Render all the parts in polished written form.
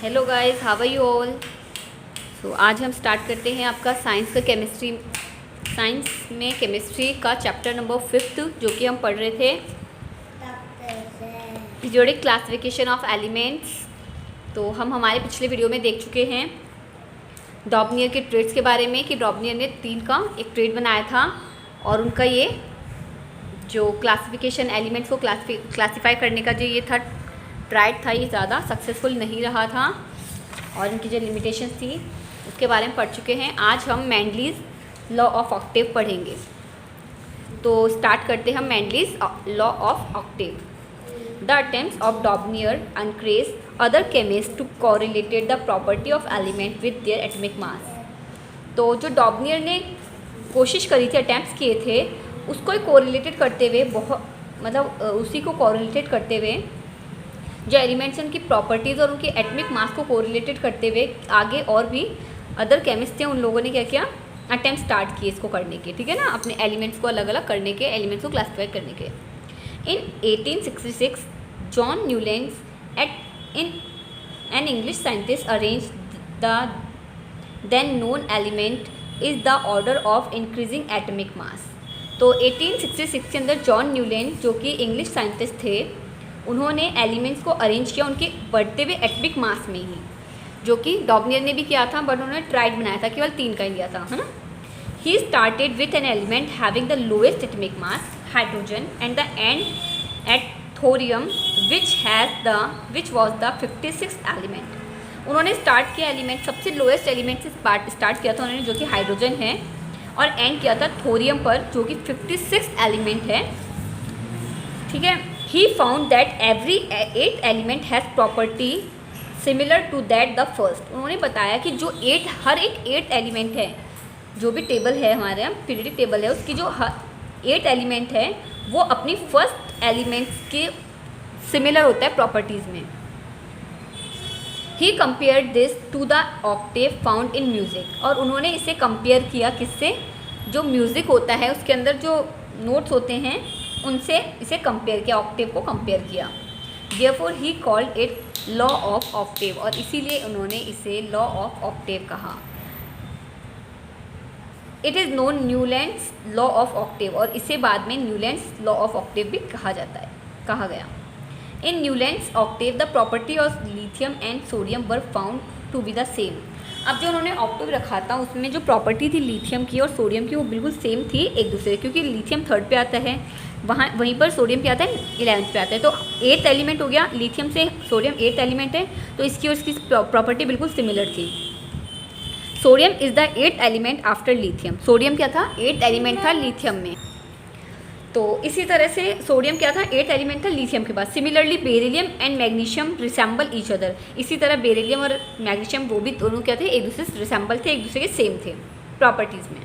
Hello guys, how are you all. So आज हम start करते हैं आपका साइंस का साइंस में केमिस्ट्री का चैप्टर नंबर 5 जो कि हम पढ़ रहे थे पीरियोडिक क्लासिफिकेशन ऑफ एलिमेंट्स। तो हम हमारे पिछले वीडियो में देख चुके हैं डॉबनियर के ट्रेड्स के बारे में कि डॉबनियर ने 3 का एक ट्रेड बनाया था और उनका ये जो क्लासिफिकेशन एलिमेंट्स को क्लासीफाई करने का जो ये था ट्राइड था, ये ज़्यादा सक्सेसफुल नहीं रहा था और इनकी जो लिमिटेशंस थी उसके बारे में पढ़ चुके हैं। आज हम मेंडलीज लॉ ऑफ ऑक्टेव पढ़ेंगे। तो स्टार्ट करते हैं हम Mendeleev's law of octave. The attempts of Dobereiner encourage other chemist to correlated the property of element with their atomic mass. तो जो डॉबनियर ने कोशिश करी थी, अटैम्प्ट्स किए थे, उसको कोरिलेटेड करते हुए उसी को कोरिलेटेड करते हुए जो एलिमेंट्स हैं उनकी प्रॉपर्टीज़ और उनके एटॉमिक मास को कोरिलेटेड करते हुए आगे और भी अदर केमिस्ट थे, उन लोगों ने क्या किया, अटैम्प्ट स्टार्ट किए इसको करने के, ठीक है ना, अपने एलिमेंट्स को अलग अलग करने के, एलिमेंट्स को क्लासीफाई करने के। In 1866 John Newland an English scientist arrange the then known element is the order of increasing atomic mass. तो 1866 के अंदर जॉन न्यूलैंड जो कि इंग्लिश साइंटिस्ट थे, उन्होंने एलिमेंट्स को अरेंज किया उनके बढ़ते हुए एटॉमिक मास में ही, जो कि डॉबनियर ने भी किया था, बट उन्होंने ट्राइड बनाया था, केवल 3 का ही लिया था, है ना। He started with an element having the lowest atomic mass hydrogen and the end at thorium which was the 56th element. उन्होंने स्टार्ट किया एलिमेंट, सबसे लोएस्ट एलिमेंट से स्टार्ट किया था उन्होंने, जो कि हाइड्रोजन है, और एंड किया था थोरियम पर, जो कि 56th एलिमेंट है, ठीक है। He found that every 8 element has property similar to that the first। उन्होंने बताया कि जो हर एक 8 एलिमेंट है, जो भी टेबल है हमारे यहाँ पीरियोडिक टेबल है, उसकी जो 8 एलिमेंट है वो अपनी फर्स्ट एलिमेंट्स के सिमिलर होता है प्रॉपर्टीज़ में। He compared this to the octave found in music। और उन्होंने इसे कंपेयर किया किससे, जो म्यूज़िक होता है उसके अंदर जो नोट्स होते हैं उनसे इसे कंपेयर किया, ऑक्टेव को कंपेयर किया। Therefore he called it law of Octave, और इसीलिए उन्होंने इसे लॉ ऑफ ऑक्टेव कहा। It is known Newlands law of Octave, और इसे बाद में न्यूलैंड्स लॉ ऑफ ऑक्टेव भी कहा गया। In Newlands octave the property of lithium and sodium were found to be the same. अब जो उन्होंने ऑक्टेव रखा था उसमें जो प्रॉपर्टी थी लिथियम की और सोडियम की वो बिल्कुल सेम थी एक दूसरे, क्योंकि लिथियम 3rd पे आता है, वहीं पर सोडियम क्या आता है 11th पे आता है। तो 8th एलिमेंट हो गया, लिथियम से सोडियम 8th एलिमेंट है, तो इसकी और इसकी प्रॉपर्टी बिल्कुल सिमिलर थी। Sodium is the 8th element after lithium. Sodium क्या था, 8th एलिमेंट था लिथियम में। तो इसी तरह से सोडियम क्या था, 8th एलिमेंट था लिथियम के बाद। Similarly beryllium and magnesium resemble each other. इसी तरह बेरिलियम और मैग्नीशियम वो भी दोनों क्या थे, एक दूसरे से रिसेंबल थे, एक दूसरे के सेम थे प्रॉपर्टीज़ में।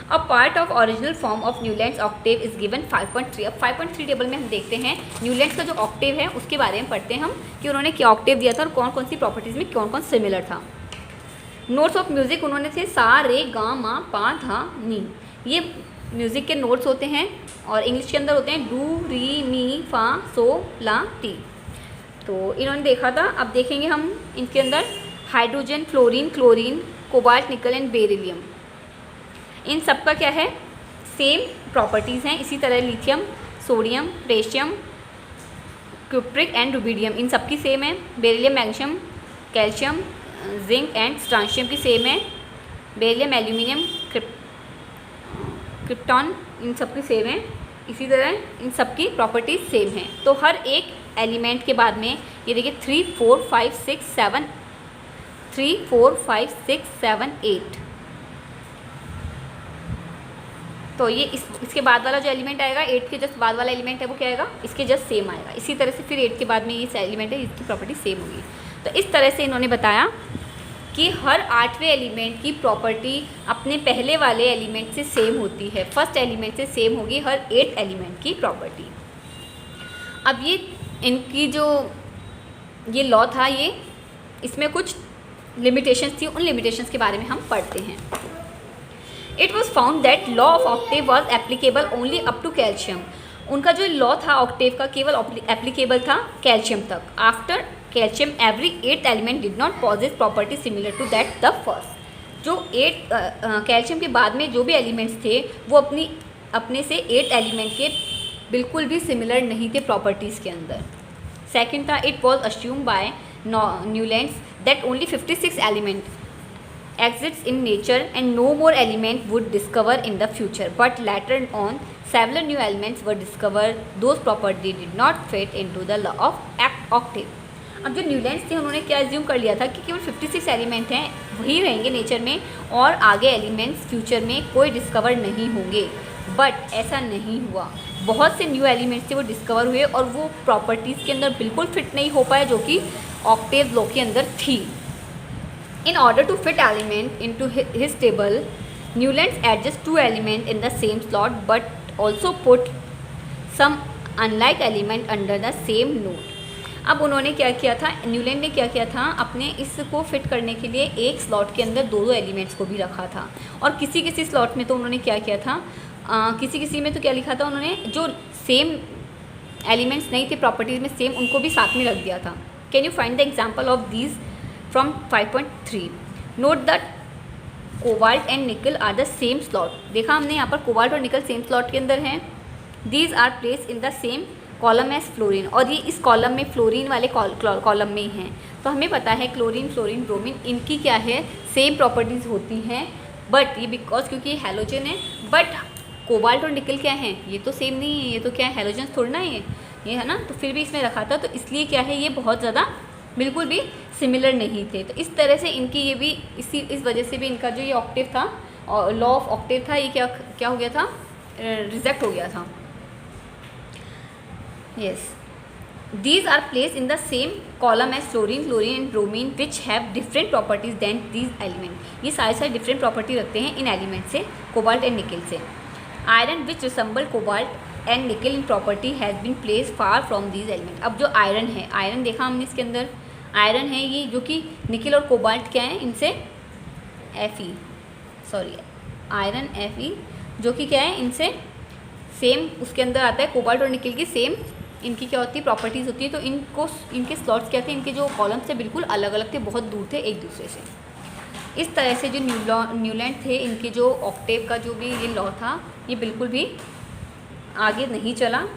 A part of original form of Newlands Octave is given 5.3। अब 5.3 टेबल में हम देखते हैं न्यूलैंड्स का जो ऑक्टेव है उसके बारे में पढ़ते हैं हम कि उन्होंने क्या ऑक्टेव दिया था और कौन कौन सी प्रॉपर्टीज़ में कौन कौन सिमिलर था। नोट्स ऑफ म्यूज़िक उन्होंने थे सा रे गा मा पा धा नी, ये म्यूज़िक के नोट्स होते हैं और इंग्लिश के अंदर होते हैं डू री मी फा सो ला टी। तो इन्होंने देखा था। अब देखेंगे हम इनके अंदर hydrogen, fluorine, chlorine, cobalt, nickel and beryllium, इन सब का क्या है, सेम प्रॉपर्टीज़ हैं। इसी तरह lithium, sodium, potassium, cupric and rubidium, इन सब की सेम है। Beryllium, magnesium, calcium, zinc and strontium की सेम है। बेरिलियम, एल्यूमिनियम, क्रिप्टॉन, इन सब की सेम है। इसी तरह इन सब की प्रॉपर्टीज़ सेम हैं। तो हर एक एलिमेंट के बाद में ये देखिए 3 4 5 6 7 3 4 5 6 7 8। तो ये इसके बाद वाला जो एलिमेंट आएगा, 8 के जस्ट बाद वाला एलिमेंट है वो क्या आएगा, इसके जस्ट सेम आएगा। इसी तरह से फिर 8 के बाद में ये एलिमेंट है, इसकी प्रॉपर्टी सेम होगी। तो इस तरह से इन्होंने बताया कि हर 8वें एलिमेंट की प्रॉपर्टी अपने पहले वाले एलिमेंट से सेम होती है, फर्स्ट एलिमेंट से सेम होगी हर 8 एलिमेंट की प्रॉपर्टी। अब ये इनकी जो ये लॉ था, ये इसमें कुछ लिमिटेशंस थी, उन लिमिटेशंस के बारे में हम पढ़ते हैं। It was found that law of octave was applicable only up to calcium. उनका जो लॉ था ऑक्टेव का केवल एप्लीकेबल था कैल्शियम तक। After calcium every 8th element did not possess property similar to that the first. जो 8 calcium के बाद में जो भी एलिमेंट्स थे वो अपने से 8 एलिमेंट के बिल्कुल भी सिमिलर नहीं थे प्रॉपर्टीज़ के अंदर। सेकंड था, it was assume by Newlands that only 56 element exists in nature and no more element would discover in the future, but later on several new elements were discovered. Those properties did not fit into the law of octave. अब जो Newlands थे उन्होंने क्या assume कर लिया था कि केवल 56 एलिमेंट हैं वही रहेंगे नेचर में और आगे एलिमेंट्स फ्यूचर में कोई डिस्कवर नहीं होंगे, बट ऐसा नहीं हुआ। बहुत से न्यू एलिमेंट्स थे वो डिस्कवर हुए और वो प्रॉपर्टीज़ के अंदर बिल्कुल फिट नहीं हो पाए जो कि ऑक्टेव लॉ के अंदर थी। In order to fit element into his table, Newlands adjust 2 elements in the same slot but also put some unlike element under the same node. अब उन्होंने क्या किया था, न्यूलैंड ने क्या किया था, अपने इसको फिट करने के लिए एक स्लॉट के अंदर दो एलिमेंट्स को भी रखा था। और किसी स्लॉट में तो उन्होंने क्या किया था, किसी में तो क्या लिखा था उन्होंने, जो सेम एलिमेंट्स नहीं थे प्रॉपर्टीज़ में सेम, उनको भी साथ में रख दिया था। Can you find the example of these from 5.3? Note that cobalt and nickel are the same slot. देखा हमने यहाँ पर कोबाल्ट और निकल सेम स्लॉट के अंदर हैं। These are place in the same column as fluorine, और ये इस कॉलम में फ्लोरीन वाले कॉलम में ही हैं। तो हमें पता है क्लोरीन, फ्लोरीन, ब्रोमीन इनकी क्या है, सेम प्रॉपर्टीज़ होती हैं, बट ये बिकॉज क्योंकि ये हैलोजन है। बट कोबाल्ट और निकल क्या हैं, ये तो सेम नहीं है, ये तो क्या है, हैलोजन थोड़ा ना ये है ना, तो फिर भी इसमें रखा था। तो इसलिए क्या है, ये बहुत ज़्यादा बिल्कुल भी सिमिलर नहीं थे। तो इस तरह से इनकी ये भी इस वजह से भी इनका जो ये ऑक्टेव था और लॉ ऑफ ऑक्टेव था, ये क्या हो गया था, रिजेक्ट हो गया था। Yes, these are place in the same column as fluorine, chlorine and bromine which have different properties than these element. ये सारे डिफरेंट प्रॉपर्टी रखते हैं इन एलिमेंट से, कोबाल्ट एंड निकल से। Iron which resemble cobalt and nickel in property has been place far from these element. अब जो iron है, आयरन देखा हमने इसके अंदर, आयरन है ये जो कि निकल और कोबाल्ट क्या है, इनसे आयरन Fe जो कि क्या है, इनसे सेम उसके अंदर आता है। कोबाल्ट और निकल की सेम इनकी क्या होती है, प्रॉपर्टीज़ होती है। तो इनके स्लॉट्स क्या थे, इनके जो कॉलम थे बिल्कुल अलग अलग थे, बहुत दूर थे एक दूसरे से। इस तरह से जो न्यूलैंड थे, इनके जो ऑक्टेव का जो भी ये लॉ था, ये बिल्कुल भी आगे नहीं चला।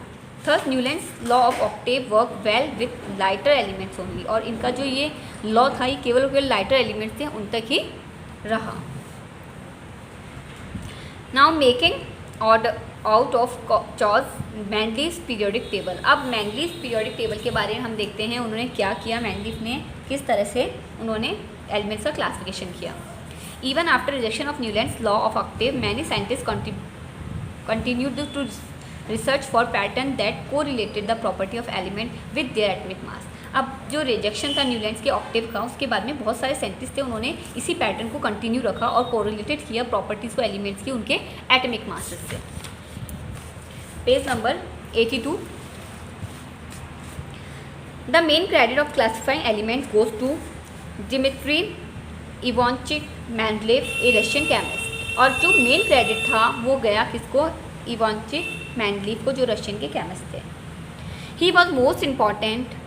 Third, Newlands law of Octave work well with lighter elements only, और इनका जो ये लॉ था ये केवल लाइटर एलिमेंट्स थे उन तक ही रहा। Now making order out of chaos Mendeleev's periodic table. अब मैंडलीव्स पीरियोडिक टेबल के बारे में हम देखते हैं, उन्होंने क्या किया, मैंडलीव ने किस तरह से उन्होंने एलिमेंट्स का क्लासिफिकेशन किया। Even after rejection of Newlands law of Octave, many scientist continued to research for pattern that correlated the property of element with their atomic mass। अब जो रिजेक्शन था न्यूलैंड्स के ऑक्टेव का, उसके बाद में बहुत सारे साइंटिस्ट थे, उन्होंने इसी पैटर्न को कंटिन्यू रखा और कोरिलेटेड किया प्रॉपर्टीज़ को एलिमेंट्स की उनके एटॉमिक मासेस से। Page number 82। The main credit of classifying elements goes to Dmitri Ivanovich Mendeleev, a Russian chemist. और जो मेन क्रेडिट था वो गया किसको, इवानचिक मेंडलीव को, जो रशियन के केमिस्ट थे। He was most important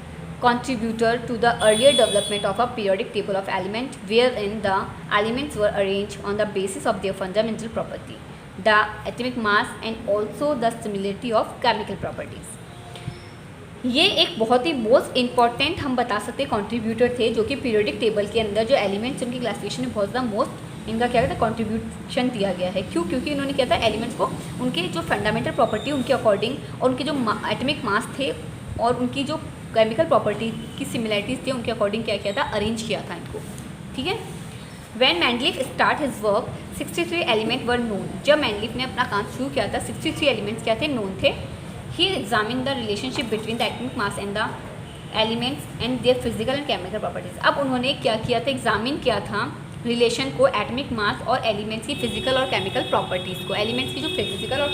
contributor to the earlier development of a periodic table of elements wherein the elements were arranged on the basis of their fundamental property, the atomic mass and also the similarity of chemical properties। ये एक बहुत ही most important हम बता सकते contributor थे, जो कि periodic table के अंदर जो एलिमेंट्स उनकी क्लासिफिकेशन में बहुत ज़्यादा मोस्ट इनका क्या कहता है कंट्रीब्यूशन दिया गया है। क्यों? क्योंकि इन्होंने क्या था, एलिमेंट्स को उनके जो फंडामेंटल प्रॉपर्टी उनके अकॉर्डिंग और उनके जो एटॉमिक मास थे और उनकी जो केमिकल प्रॉपर्टी की सिमिलरिटीज़ थी उनके अकॉर्डिंग क्या किया था, अरेंज किया था इनको। ठीक है। When Mendeleev start his work 63 element were known. जब मैंडलीव ने अपना काम शुरू किया था 63 एलिमेंट्स क्या थे, नोन थे। He examine the relationship between the atomic mass and the elements and their physical and chemical properties. अब उन्होंने क्या किया था, एग्जामिन किया था रिलेशन को एटॉमिक मास और एलिमेंट्स की फिजिकल और केमिकल प्रॉपर्टीज़ को। एलिमेंट्स की जो फिजिकल और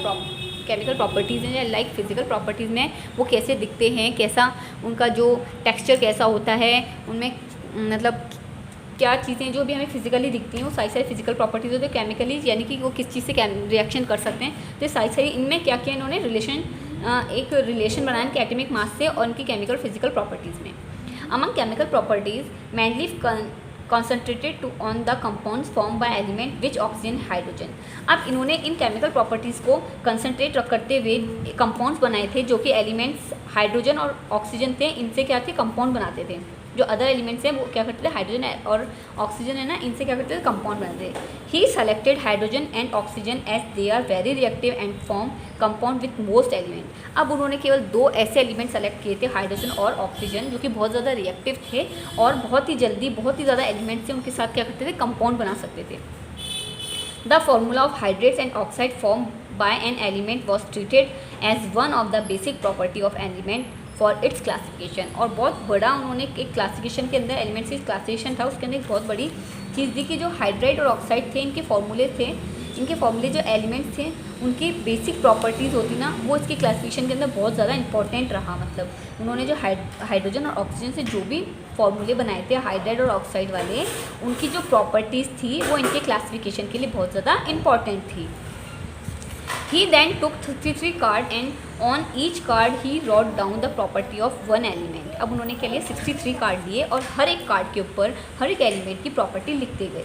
केमिकल प्रॉपर्टीज़ हैं, लाइक फिजिकल प्रॉपर्टीज़ में वो कैसे दिखते हैं, कैसा उनका जो टेक्सचर कैसा होता है, उनमें मतलब क्या चीज़ें जो भी हमें फिजिकली दिखती हैं वो सारी फिजिकल प्रॉपर्टीज़ होती है। केमिकली यानी कि वो किस चीज़ से रिएक्शन कर सकते हैं, तो सारी इनमें क्या किया इन्होंने, एक रिलेशन बनाया इनके एटॉमिक मास से और उनकी केमिकल फिजिकल प्रॉपर्टीज़ में। अमंग केमिकल प्रॉपर्टीज मैनलीफ concentrated to on the compounds form by element which oxygen hydrogen. अब इन्होंने इन केमिकल प्रॉपर्टीज़ को कंसनट्रेट करते हुए कंपाउंड्स बनाए थे जो कि एलिमेंट्स हाइड्रोजन और ऑक्सीजन थे, इनसे क्या थे कंपाउंड बनाते थे। जो अदर एलिमेंट्स हैं वो क्या करते थे, हाइड्रोजन और ऑक्सीजन है ना, इनसे क्या करते थे कंपाउंड बनाते थे। He selected hydrogen and oxygen as they are very reactive and form compound with most element. अब उन्होंने केवल 2 ऐसे एलिमेंट सेलेक्ट किए थे, हाइड्रोजन और ऑक्सीजन, जो कि बहुत ज़्यादा रिएक्टिव थे और बहुत ही जल्दी बहुत ही ज़्यादा एलिमेंट्स से उनके साथ क्या करते थे, कंपाउंड बना सकते थे। The formula of hydrates and oxide form by an element was treated as one of the basic property of element for its classification. और बहुत बड़ा उन्होंने एक क्लासिफिकेशन के अंदर एलिमेंट्स की क्लासिफिकेशन था, उसके अंदर एक बहुत बड़ी चीज़ दी कि जो हाइड्राइड और ऑक्साइड थे, इनके फॉर्मूले थे, इनके फॉर्मूले जो एलिमेंट्स थे उनकी बेसिक प्रॉपर्टीज़ होती ना, वो इसकी क्लासिफिकेशन के अंदर बहुत ज़्यादा इंपॉर्टेंट रहा। मतलब उन्होंने जो हाइड्रोजन और ऑक्सीजन से जो भी फॉर्मूले बनाए थे हाइड्राइड और ऑक्साइड वाले, उनकी जो प्रॉपर्टीज़ थी वो इनके क्लासिफिकेशन के लिए बहुत ज़्यादा इंपॉर्टेंट थी। He then took 63 card and on each card he wrote down the property of one element। अब उन्होंने क्या लिया, 63 कार्ड लिए और हर एक कार्ड के ऊपर हर एक एलिमेंट की प्रॉपर्टी लिखते गए।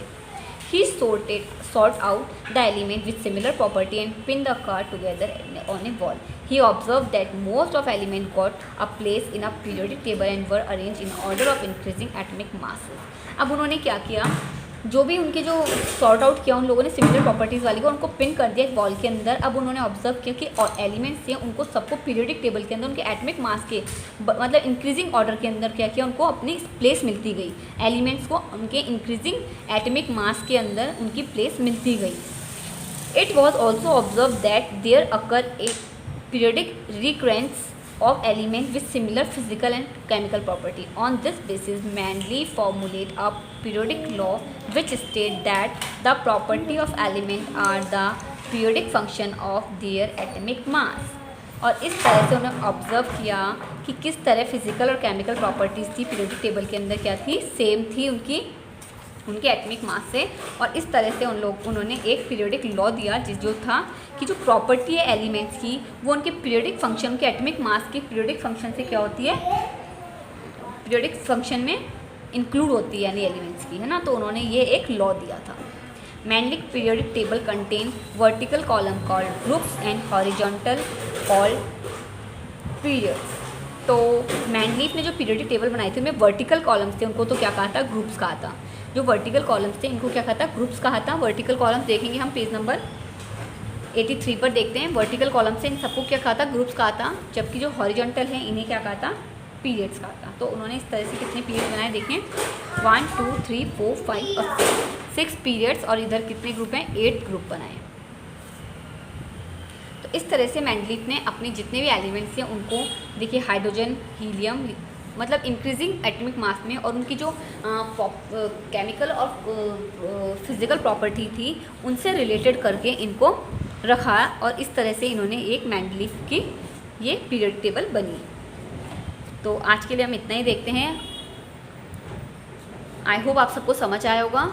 He sort out the element with similar property and pinned the card together on a wall। He observed that most of elements got a place in a periodic table and were arranged in order of increasing atomic masses। अब उन्होंने क्या किया, जो भी उनके जो sort out किया उन लोगों ने सिमिलर प्रॉपर्टीज़ वाली को, उनको पिन कर दिया एक वॉल के अंदर। अब उन्होंने ऑब्जर्व किया कि एलिमेंट्स हैं उनको सबको पीरियोडिक टेबल के अंदर उनके एटॉमिक मास के मतलब इंक्रीजिंग ऑर्डर के अंदर क्या किया, उनको अपनी प्लेस मिलती गई। एलिमेंट्स को उनके इंक्रीजिंग एटॉमिक मास के अंदर उनकी प्लेस मिलती गई। It was also observe that there occur a periodic recurrence of element with similar physical and chemical property। On this basis Manley formulate a periodic law which state that the property of element are the periodic function of their atomic mass। और इस तरह से उन्होंने observe किया कि किस तरह physical और केमिकल प्रॉपर्टीज़ थी पीरियोडिक टेबल के अंदर, क्या थी, सेम थी उनके एटॉमिक मास से। और इस तरह से उन्होंने एक पीरियोडिक लॉ दिया जो था कि जो प्रॉपर्टी है एलिमेंट्स की वो उनके पीरियोडिक फंक्शन, उनके एटॉमिक मास के पीरियोडिक फंक्शन से क्या होती है, पीरियोडिक फंक्शन में इंक्लूड होती है यानी एलिमेंट्स की, है ना। तो उन्होंने ये एक लॉ दिया था। Mendeleev's periodic table contain vertical column called groups and horizontal called periods. तो मैनलीफ ने जो पीरियोडिक टेबल बनाए थे उनमें वर्टिकल कॉलम्स थे, उनको तो क्या कहा था, ग्रुप्स कहा था। जो वर्टिकल कॉलम्स थे इनको क्या कहा था, ग्रुप्स कहा था। वर्टिकल कॉलम्स देखेंगे हम पेज नंबर 83 पर देखते हैं। वर्टिकल कॉलम्स से इन सबको क्या कहा था, ग्रुप्स कहा था, जबकि जो हॉरिजॉन्टल है इन्हें क्या कहा था, पीरियड्स कहा था। तो उन्होंने इस तरह से कितने पीरियड्स बनाए देखें, 1 2 3 4 5 और 6 पीरियड्स, और इधर कितने ग्रुप हैं, 8 ग्रुप बनाए। तो इस तरह से मैंडलीफ ने अपने जितने भी एलिमेंट्स हैं उनको देखिए, हाइड्रोजन, हीलियम, मतलब इंक्रीजिंग एटॉमिक मास में, और उनकी जो केमिकल और फिजिकल प्रॉपर्टी थी उनसे रिलेटेड करके इनको रखा, और इस तरह से इन्होंने एक मैंडलीफ की ये पीरियड टेबल बनी। तो आज के लिए हम इतना ही देखते हैं। आई होप आप सबको समझ आया होगा,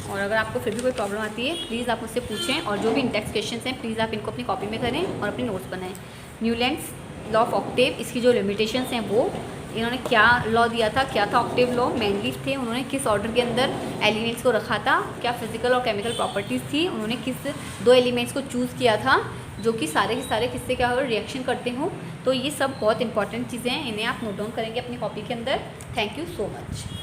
और अगर आपको फिर भी कोई प्रॉब्लम आती है प्लीज़ आप मुझसे पूछें, और जो भी इंडेक्स क्वेश्चंस हैं प्लीज़ आप इनको अपनी कॉपी में करें और अपनी नोट्स बनाएं। न्यूलैंड्स लॉ ऑफ ऑक्टेव, इसकी जो लिमिटेशंस हैं वो इन्होंने क्या लॉ दिया था, क्या था ऑक्टेव लॉ, मैनलीफ थे, उन्होंने किस ऑर्डर के अंदर एलिमेंट्स को रखा था, क्या फिजिकल और केमिकल प्रॉपर्टीज़ थी, उन्होंने किस 2 एलिमेंट्स को चूज़ किया था जो कि सारे के सारे किससे क्या हो, रिएक्शन करते हों। तो ये सब बहुत इंपॉर्टेंट चीज़ें हैं, इन्हें आप नोट डाउन करेंगे अपनी कॉपी के अंदर। Thank you so much.